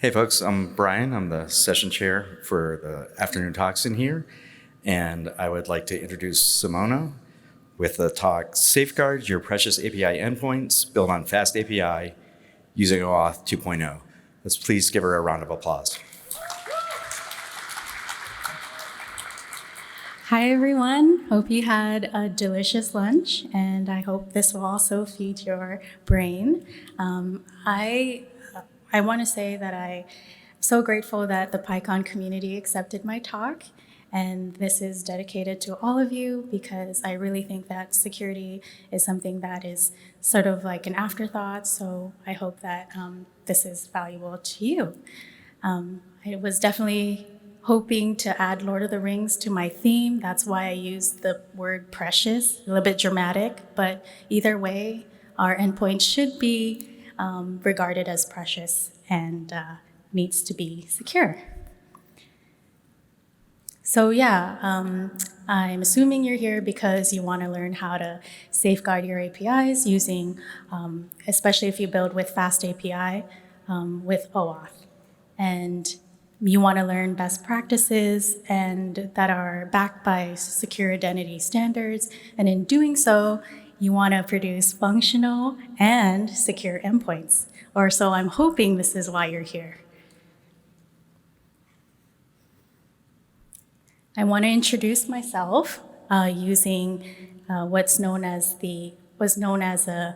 Hey folks, I'm Brian. I'm the session chair for the afternoon talks in here. And I would like to introduce Semona with the talk, Safeguard Your Precious API Endpoints Built on FastAPI Using OAuth 2.0. Let's please give her a round of applause. Hi everyone, hope you had a delicious lunch, and I hope this will also feed your brain. I want to say that I'm so grateful that the PyCon community accepted my talk, and this is dedicated to all of you because I really think that security is something that is sort of like an afterthought, so I hope that this is valuable to you. I was definitely hoping to add Lord of the Rings to my theme. That's why I used the word precious, a little bit dramatic, but either way, our endpoint should be regarded as precious and needs to be secure. So yeah, I'm assuming you're here because you want to learn how to safeguard your APIs using, especially if you build with FastAPI, with OAuth. And you want to learn best practices and that are backed by secure identity standards. And in doing so, you want to produce functional and secure endpoints. Or so I'm hoping this is why you're here. I want to introduce myself using was known as a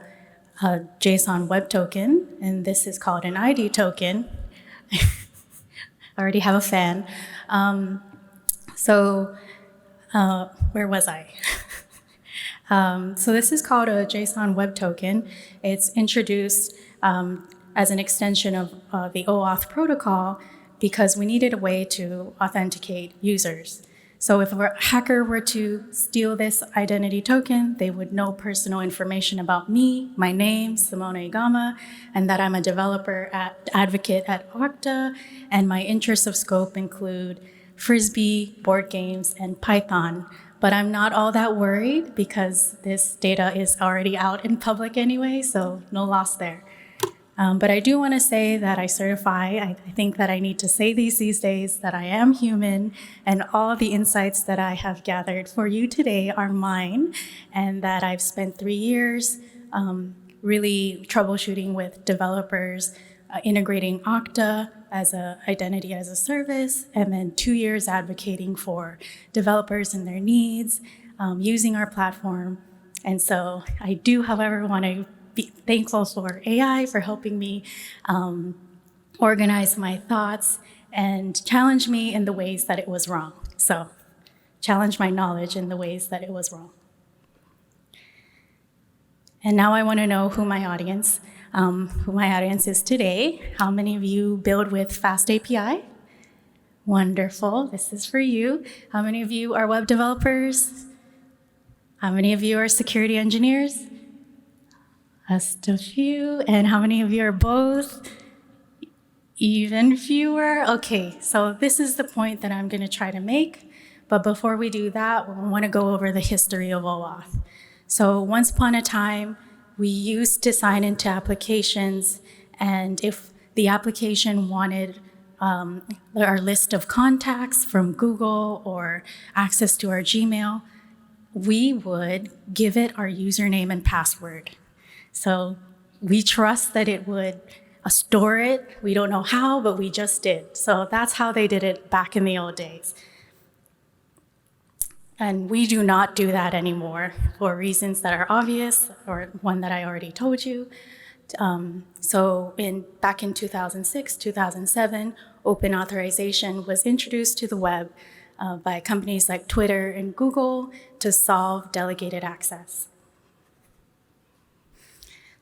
JSON web token, and this is called an ID token. I already have a fan. Where was I? So this is called a JSON web token. It's introduced as an extension of the OAuth protocol because we needed a way to authenticate users. So if a hacker were to steal this identity token, they would know personal information about me, my name, Semona Igama, and that I'm a developer advocate at Okta, and my interests of scope include Frisbee, board games, and Python. But I'm not all that worried because this data is already out in public anyway, so no loss there. But I do want to say that I think that I need to say these days, that I am human, and all of the insights that I have gathered for you today are mine, and that I've spent 3 years really troubleshooting with developers, integrating Okta as an identity as a service, and then 2 years advocating for developers and their needs, using our platform. And so I do, however, want to be thankful for AI for helping me organize my thoughts and challenge me in the ways that it was wrong. So challenge my knowledge in the ways that it was wrong. And now I want to know who my audience is today. How many of you build with FastAPI? Wonderful, this is for you. How many of you are web developers? How many of you are security engineers? Just a few. And how many of you are both? Even fewer. Okay, so this is the point that I'm going to try to make. But before we do that, we want to go over the history of OAuth. So once upon a time, we used to sign into applications, and if the application wanted our list of contacts from Google or access to our Gmail, we would give it our username and password. So we trust that it would store it. We don't know how, but we just did. So that's how they did it back in the old days. And we do not do that anymore for reasons that are obvious, or one that I already told you. Back in 2006, 2007, open authorization was introduced to the web by companies like Twitter and Google to solve delegated access.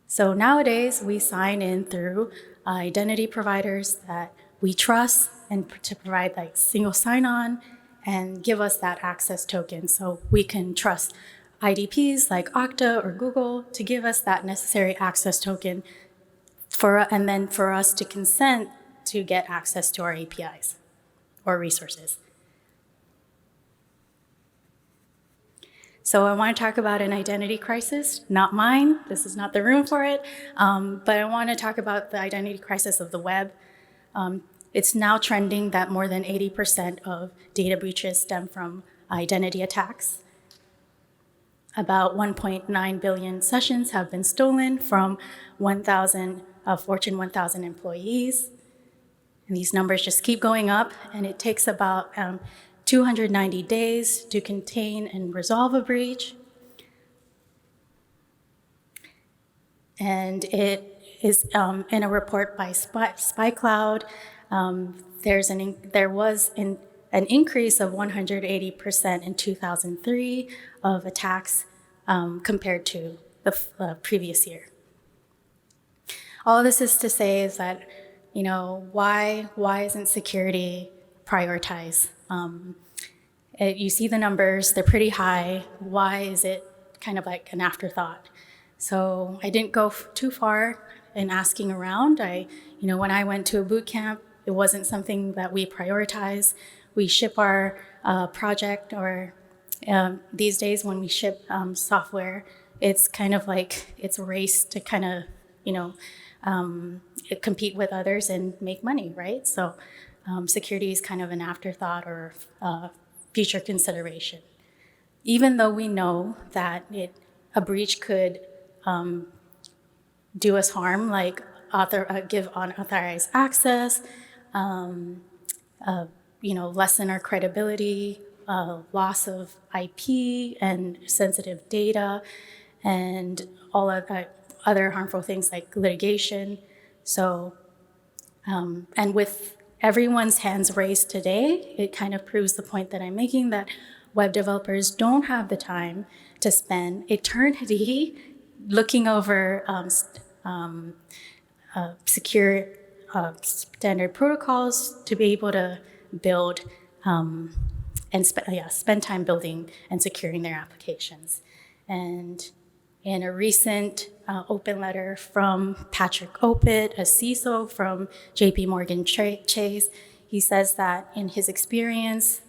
So nowadays, we sign in through identity providers that we trust and to provide like single sign-on and give us that access token so we can trust IDPs like Okta or Google to give us that necessary access token and then for us to consent to get access to our APIs or resources. So I want to talk about an identity crisis, not mine. This is not the room for it. But I want to talk about the identity crisis of the web. It's now trending that more than 80% of data breaches stem from identity attacks. About 1.9 billion sessions have been stolen from 1,000 Fortune 1,000 employees. And these numbers just keep going up, and it takes about 290 days to contain and resolve a breach. And it is in a report by SpyCloud. There was an increase of 180% in 2003 of attacks compared to the previous year. All this is to say is that, why isn't security prioritized? You see the numbers, they're pretty high. Why is it kind of like an afterthought? So I didn't go too far in asking around. When I went to a boot camp, it wasn't something that we prioritize. We ship our project, or these days when we ship software, it's kind of like it's a race to kind of, compete with others and make money, right? So security is kind of an afterthought or future consideration. Even though we know that a breach could do us harm, like give unauthorized access, lessen our credibility, loss of IP and sensitive data, and all of other harmful things like litigation. So, and with everyone's hands raised today, it kind of proves the point that I'm making, that web developers don't have the time to spend eternity looking over secure standard protocols to be able to build and spend time building and securing their applications. And in a recent open letter from Patrick Opit, a CISO from JP Morgan Chase, he says that in his experience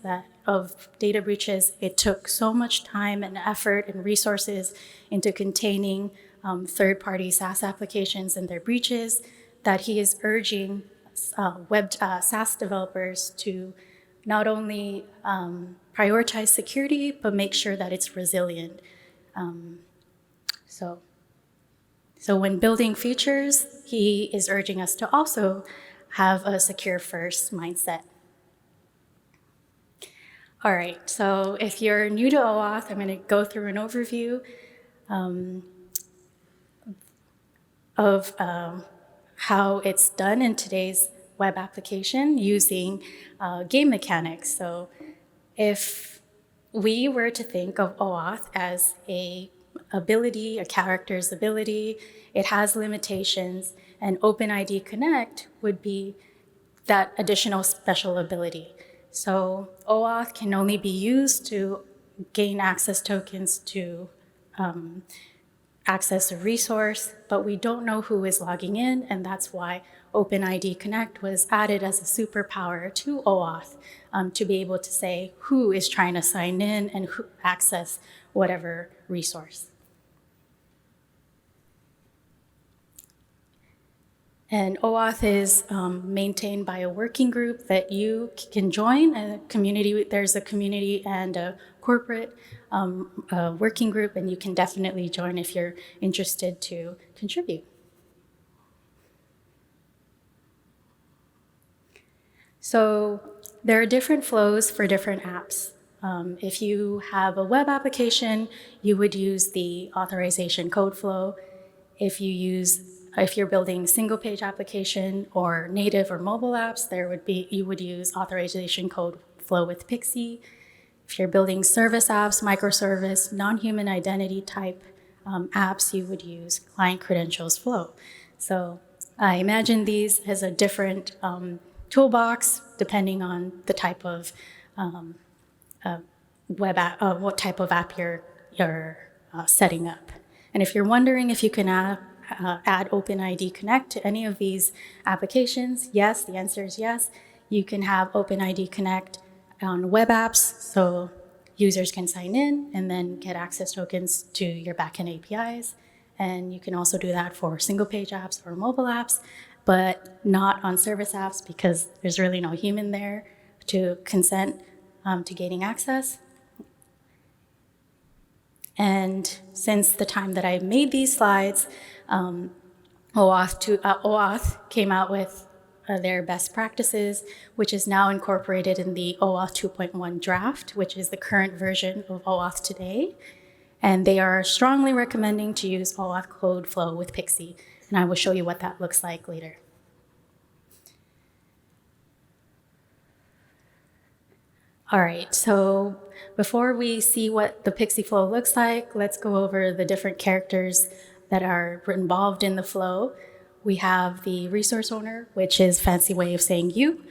of data breaches, it took so much time and effort and resources into containing third-party SaaS applications and their breaches, that he is urging SaaS developers to not only prioritize security, but make sure that it's resilient. So when building features, he is urging us to also have a secure first mindset. All right, so if you're new to OAuth, I'm going to go through an overview of how it's done in today's web application using game mechanics. So if we were to think of OAuth as a character's ability, it has limitations, and OpenID Connect would be that additional special ability. So OAuth can only be used to gain access tokens to access a resource, but we don't know who is logging in, and that's why OpenID Connect was added as a superpower to OAuth to be able to say who is trying to sign in and who access whatever resource. And OAuth is maintained by a working group that you can join. There's a community and a corporate working group, and you can definitely join if you're interested to contribute. So there are different flows for different apps. If you have a web application, you would use the authorization code flow. If you're building single-page application or native or mobile apps, you would use authorization code flow with Pixie. If you're building service apps, microservice, non-human identity type apps, you would use client credentials flow. So I imagine these as a different toolbox depending on the type of web app, what type of app you're setting up. And if you're wondering if you can add OpenID Connect to any of these applications, yes, the answer is yes. You can have OpenID Connect on web apps, so users can sign in and then get access tokens to your backend APIs. And you can also do that for single-page apps or mobile apps. but not on service apps because there's really no human there to consent to gaining access. And since the time that I made these slides, OAuth came out with their best practices, which is now incorporated in the OAuth 2.1 draft, which is the current version of OAuth today. And they are strongly recommending to use OAuth code flow with Pixie. And I will show you what that looks like later. All right, so before we see what the Pixie flow looks like, let's go over the different characters that are involved in the flow. We have the resource owner, which is a fancy way of saying you,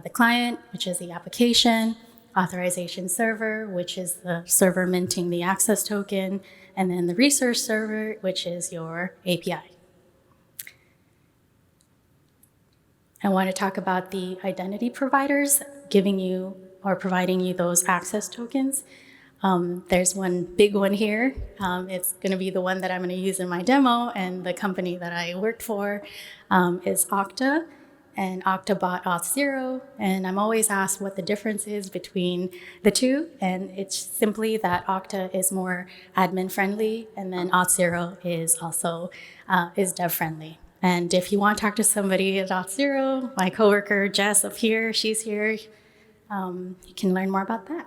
the client, which is the application, authorization server, which is the server minting the access token, and then the resource server, which is your API. I want to talk about the identity providers giving you or providing you those access tokens. There's one big one here. It's going to be the one that I'm going to use in my demo, and the company that I worked for is Okta, and Okta bought Auth0, and I'm always asked what the difference is between the two, and it's simply that Okta is more admin friendly, and then Auth0 is also is dev friendly. And if you want to talk to somebody at Auth0, my coworker Jess up here, she's here, you can learn more about that.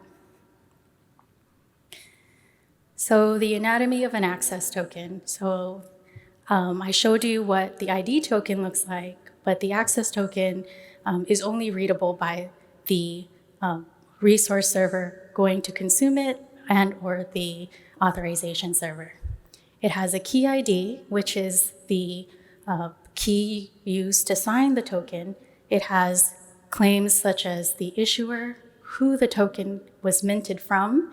So the anatomy of an access token. So I showed you what the ID token looks like, but the access token is only readable by the resource server going to consume it and or the authorization server. It has a key ID, which is the key used to sign the token. It has claims such as the issuer, who the token was minted from,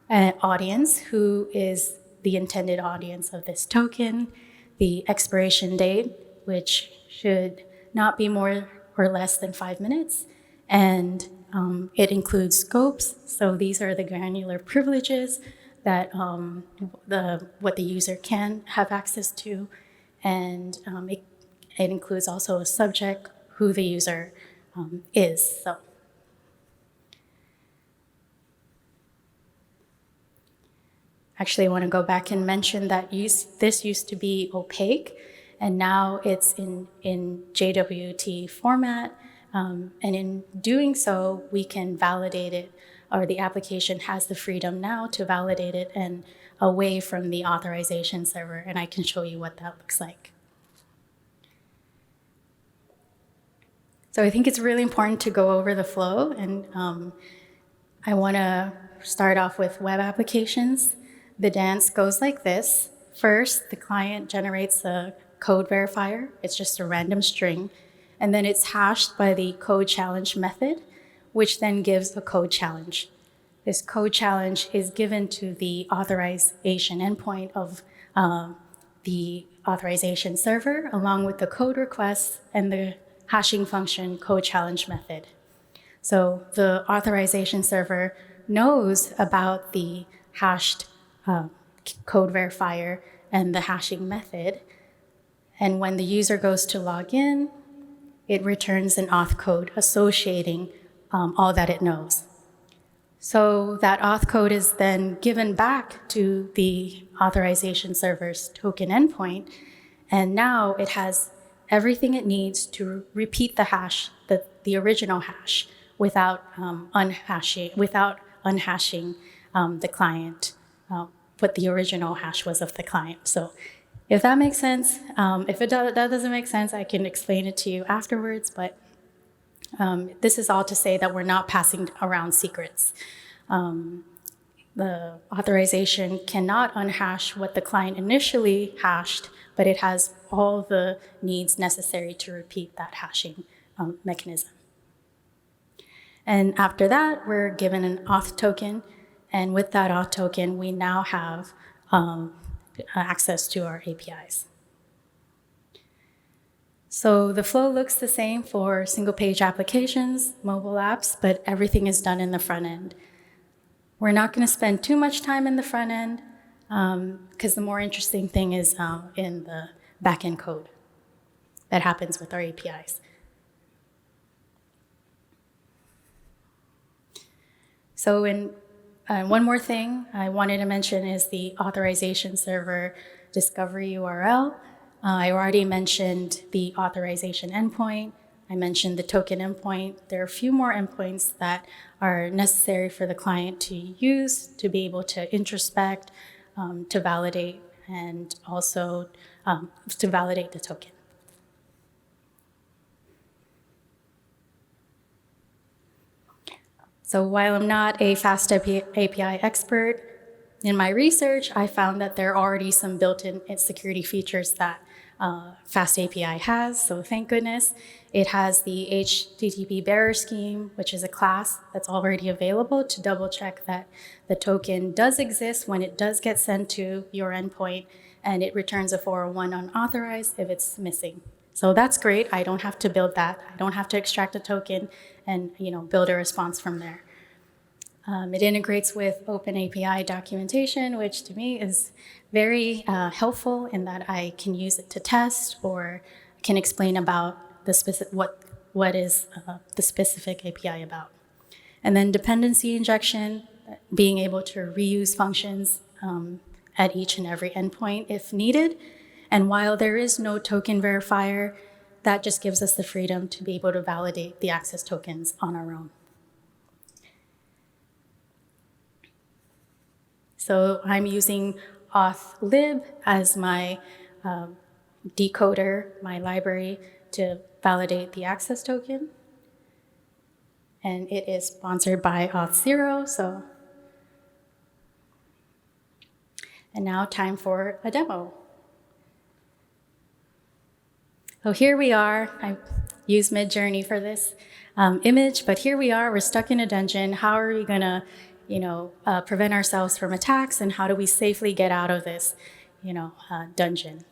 an audience, who is the intended audience of this token, the expiration date, which should not be more or less than 5 minutes, and it includes scopes. So these are the granular privileges that what the user can have access to, and it includes also a subject, who the user is. So. Actually, I want to go back and mention that this used to be opaque, and now it's in JWT format. And in doing so, we can validate it, or the application has the freedom now to validate it and away from the authorization server. And I can show you what that looks like. So I think it's really important to go over the flow, and I want to start off with web applications. The dance goes like this. First, the client generates a code verifier. It's just a random string. And then it's hashed by the code challenge method, which then gives a code challenge. This code challenge is given to the authorization endpoint of the authorization server, along with the code request and the hashing function code challenge method. So the authorization server knows about the hashed code verifier and the hashing method. And when the user goes to log in, it returns an auth code associating all that it knows. So that auth code is then given back to the authorization server's token endpoint, and now it has everything it needs to repeat the hash, the original hash, without unhashing the client, what the original hash was of the client. So if that makes sense, if that doesn't make sense, I can explain it to you afterwards, but this is all to say that we're not passing around secrets. The authorization cannot unhash what the client initially hashed, but it has all the needs necessary to repeat that hashing mechanism. And after that, we're given an auth token, and with that auth token, we now have access to our APIs. So the flow looks the same for single-page applications, mobile apps, but everything is done in the front end. We're not going to spend too much time in the front end because the more interesting thing is in the back-end code. that happens with our APIs. So one more thing I wanted to mention is the authorization server discovery URL. I already mentioned the authorization endpoint. I mentioned the token endpoint. There are a few more endpoints that are necessary for the client to use to be able to introspect, to validate, and also to validate the token. So while I'm not a FastAPI expert, in my research, I found that there are already some built-in security features that FastAPI has, so thank goodness. It has the HTTP bearer scheme, which is a class that's already available to double check that the token does exist when it does get sent to your endpoint, and it returns a 401 unauthorized if it's missing. So that's great. I don't have to build that. I don't have to extract a token and build a response from there. It integrates with OpenAPI documentation, which to me is very helpful in that I can use it to test or can explain about the specific what is the specific API about. And then dependency injection, being able to reuse functions at each and every endpoint if needed. And while there is no token verifier, that just gives us the freedom to be able to validate the access tokens on our own. So I'm using auth-lib as my decoder, my library, to validate the access token. And it is sponsored by Auth0, so. And now time for a demo. So here we are. I used Midjourney for this image, but here we are. We're stuck in a dungeon. How are we gonna, prevent ourselves from attacks, and how do we safely get out of this, dungeon?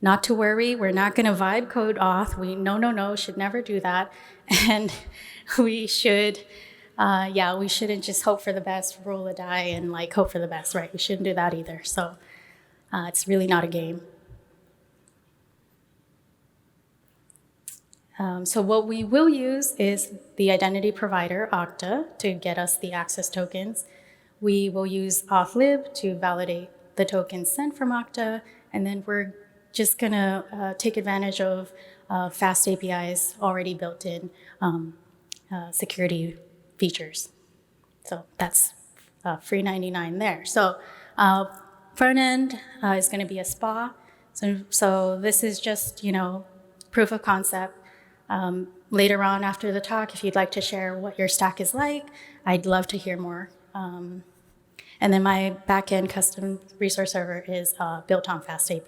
Not to worry, we're not gonna vibe code auth. No, should never do that. And we should, we shouldn't just hope for the best, roll a die, and hope for the best, right? We shouldn't do that either. So it's really not a game. So what we will use is the identity provider, Okta, to get us the access tokens. We will use auth-lib to validate the tokens sent from Okta, and then we're just gonna take advantage of FastAPI's already built-in security features. So that's free 99 there. So front end is gonna be a SPA. So this is just, proof of concept. Later on after the talk, if you'd like to share what your stack is like, I'd love to hear more. And then my backend custom resource server is built on FastAPI.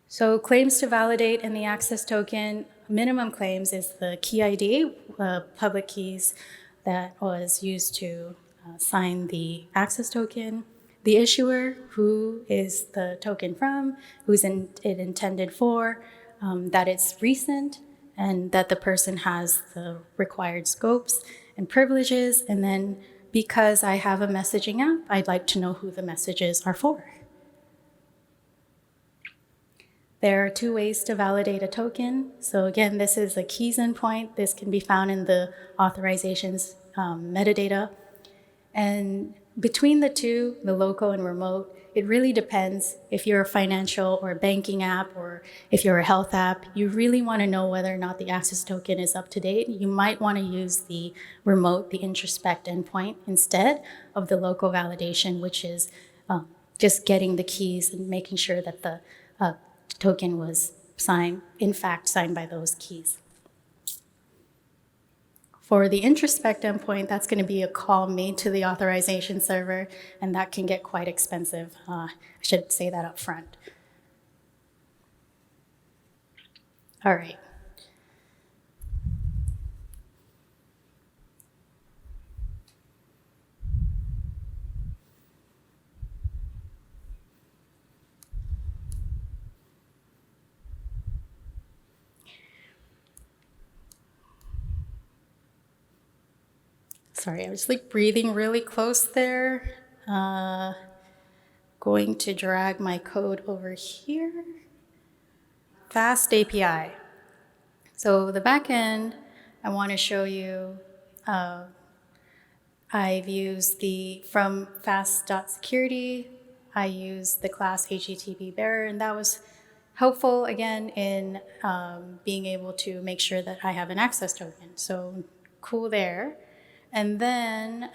So claims to validate in the access token, minimum claims is the key ID, public keys that was used to sign the access token, the issuer, who is the token from, who's it intended for, that it's recent, and that the person has the required scopes and privileges. And then because I have a messaging app, I'd like to know who the messages are for. There are two ways to validate a token. So again, this is a keys endpoint. This can be found in the authorizations metadata. And between the two, the local and remote, it really depends. If you're a financial or banking app, or if you're a health app, you really want to know whether or not the access token is up to date. You might want to use the remote, the introspect endpoint, instead of the local validation, which is just getting the keys and making sure that the token was in fact signed by those keys. For the introspect endpoint, that's going to be a call made to the authorization server, and that can get quite expensive. I should say that up front. All right. Sorry, I was breathing really close there. Going to drag my code over here. FastAPI. So the backend, I want to show you, I've used from fast.security, I used the class HTTP bearer, and that was helpful, again, in being able to make sure that I have an access token. So cool there. And then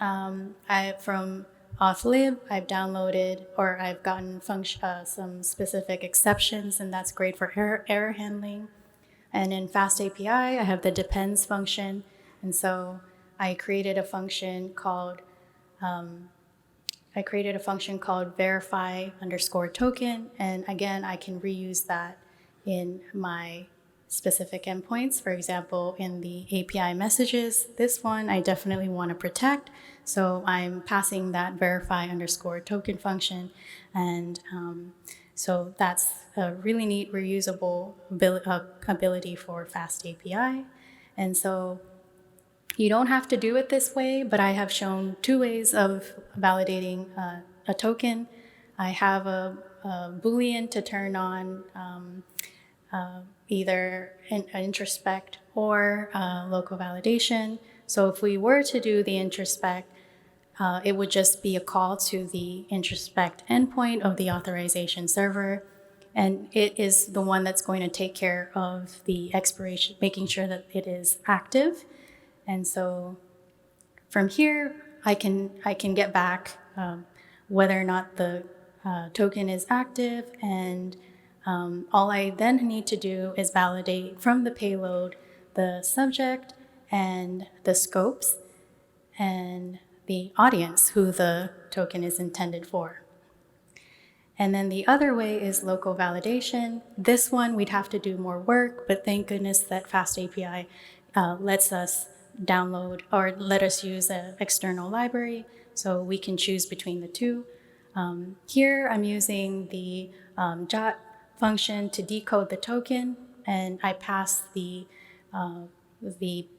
from auth.lib, I've downloaded, or I've gotten some specific exceptions, and that's great for error handling. And in FastAPI, I have the depends function. And so I created a function called verify underscore token. And again, I can reuse that in my specific endpoints. For example, in the API messages, this one I definitely want to protect. So I'm passing that verify underscore token function. And so that's a really neat reusable ability for FastAPI. And so you don't have to do it this way, but I have shown 2 ways of validating a token. I have a Boolean to turn on either an introspect or local validation. So if we were to do the introspect, it would just be a call to the introspect endpoint of the authorization server. And it is the one that's going to take care of the expiration, making sure that it is active. And so from here, I can get back whether or not the token is active, and all I then need to do is validate from the payload the subject and the scopes and the audience who the token is intended for. And then the other way is local validation. This one, we'd have to do more work, but thank goodness that FastAPI lets us download or let us use an external library, so we can choose between the two. Here, I'm using the jot function to decode the token, and I pass the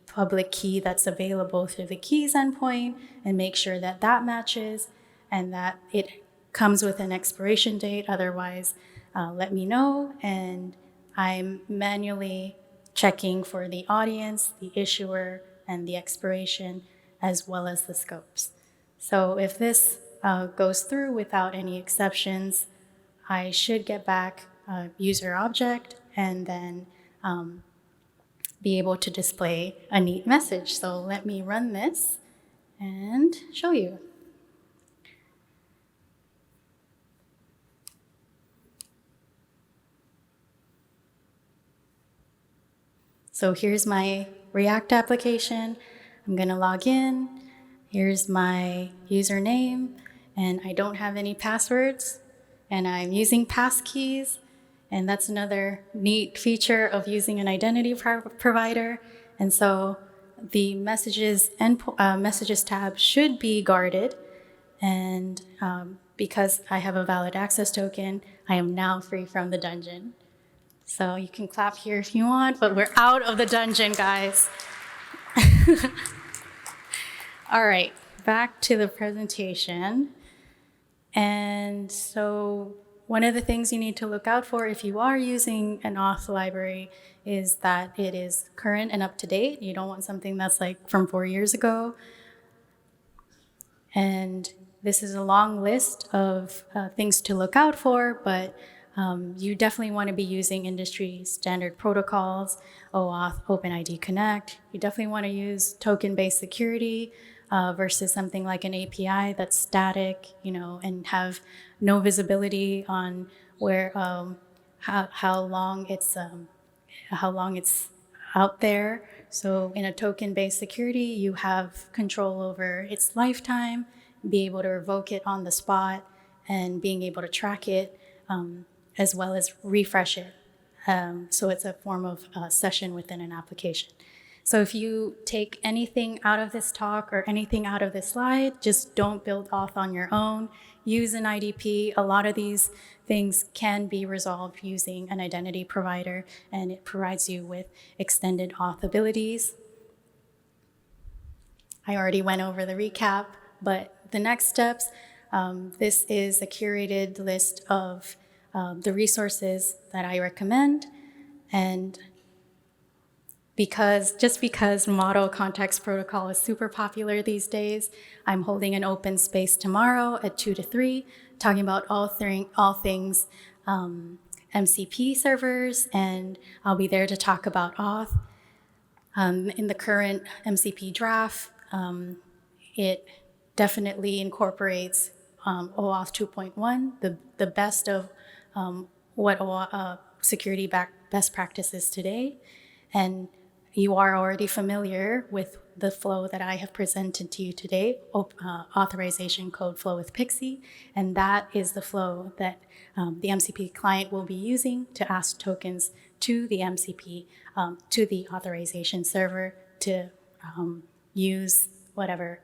public key that's available through the keys endpoint and make sure that that matches and that it comes with an expiration date. Otherwise, let me know. And I'm manually checking for the audience, the issuer, and the expiration, as well as the scopes. So if this goes through without any exceptions, I should get back a user object and then be able to display a neat message. So let me run this and show you. So here's my React application. I'm gonna log in. Here's my username, and I don't have any passwords, and I'm using passkeys, and that's another neat feature of using an identity provider. And so the messages tab should be guarded, and because I have a valid access token, I am now free from the dungeon. So you can clap here if you want, but we're out of the dungeon, guys. All right, back to the presentation. And so one of the things you need to look out for if you are using an auth library is that it is current and up to date. You don't want something that's like from 4 years ago. And this is a long list of things to look out for, but you definitely want to be using industry standard protocols, OAuth, OpenID Connect. You definitely want to use token-based security versus something like an API that's static, and have no visibility on where how long it's out there. So in a token-based security, you have control over its lifetime, be able to revoke it on the spot, and being able to track it, as well as refresh it. So it's a form of session within an application. So if you take anything out of this talk or anything out of this slide, just don't build auth on your own. Use an IDP. A lot of these things can be resolved using an identity provider, and it provides you with extended auth abilities. I already went over the recap, but the next steps, this is a curated list of the resources that I recommend. And just because model context protocol is super popular these days, I'm holding an open space tomorrow at 2 to 3, talking about all things MCP servers, and I'll be there to talk about auth. In the current MCP draft, it definitely incorporates OAuth 2.1, the best of what security best practices today. And you are already familiar with the flow that I have presented to you today, authorization code flow with Pixie, and that is the flow that the MCP client will be using to ask tokens to the MCP, to the authorization server to use whatever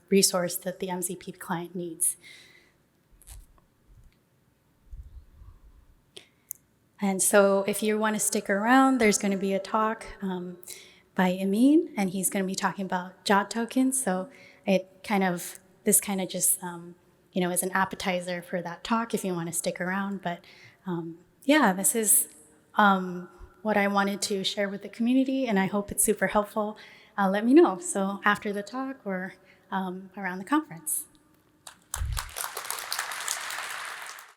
resource that the MCP client needs. And so if you want to stick around, there's going to be a talk by Amin, and he's going to be talking about JOT tokens. So this kind of just, is an appetizer for that talk if you want to stick around. But yeah, this is what I wanted to share with the community, and I hope it's super helpful. Let me know. So after the talk or around the conference.